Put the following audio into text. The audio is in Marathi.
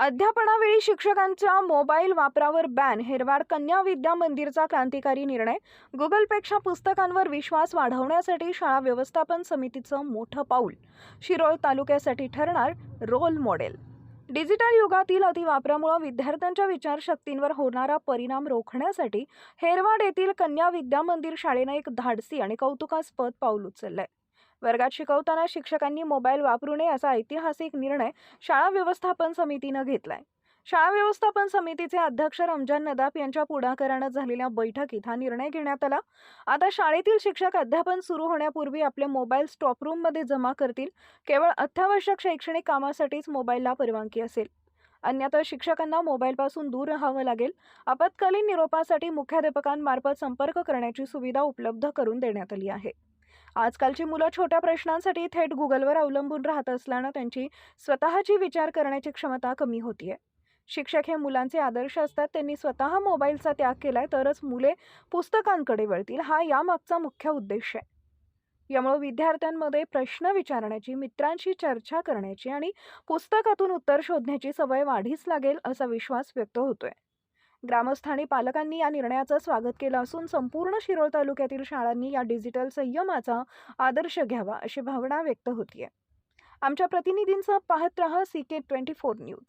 अध्यापनावेळी शिक्षकांच्या मोबाईल वापरावर बॅन. हेरवाड कन्या विद्या मंदिरचा क्रांतिकारी निर्णय. गुगलपेक्षा पुस्तकांवर विश्वास वाढवण्यासाठी शाळा व्यवस्थापन समितीचं मोठं पाऊल. शिरोळ तालुक्यासाठी ठरणार रोल मॉडेल. डिजिटल युगातील अतिवापरामुळे विद्यार्थ्यांच्या विचारशक्तींवर होणारा परिणाम रोखण्यासाठी हेरवाड येथील कन्या विद्या मंदिर शाळेने एक धाडसी आणि कौतुकास्पद पाऊल उचललंय. वर्गात शिकवताना शिक्षकांनी मोबाईल वापरू नये असा ऐतिहासिक निर्णय शाळा व्यवस्थापन समितीनं घेतलाय. शाळा व्यवस्थापन समितीचे अध्यक्ष रमजान नदाफ यांच्या पुढाकारानं झालेल्या बैठकीत हा निर्णय घेण्यात आला. आता शाळेतील शिक्षक अध्यापन सुरू होण्यापूर्वी आपले मोबाईल स्टॉप रूममध्ये जमा करतील. केवळ अत्यावश्यक शैक्षणिक कामासाठीच मोबाईलला परवानगी असेल. अन्यथा शिक्षकांना मोबाईलपासून दूर राहावं लागेल. आपत्कालीन निरोपासाठी मुख्याध्यापकांमार्फत संपर्क करण्याची सुविधा उपलब्ध करून देण्यात आली आहे. आजकालची मुलं छोट्या प्रश्नांसाठी थेट गुगलवर अवलंबून राहत असल्यानं त्यांची स्वतःची विचार करण्याची क्षमता कमी होतीये. शिक्षक हे मुलांचे आदर्श असतात. त्यांनी स्वतः मोबाईलचा त्याग केलाय तरच मुले पुस्तकांकडे वळतील, हा यामागचा मुख्य उद्देश आहे. यामुळे विद्यार्थ्यांमध्ये प्रश्न विचारण्याची, मित्रांशी चर्चा करण्याची आणि पुस्तकातून उत्तर शोधण्याची सवय वाढीस लागेल असा विश्वास व्यक्त होतोय. ग्रामस्थ आणि पालकांनी या निर्णयाचं स्वागत केलं असून संपूर्ण शिरोळ तालुक्यातील शाळांनी या डिजिटल संयमाचा आदर्श घ्यावा अशी भावना व्यक्त होतीये. आमच्या प्रतिनिधींचा पाहत रहा CK24 न्यूज.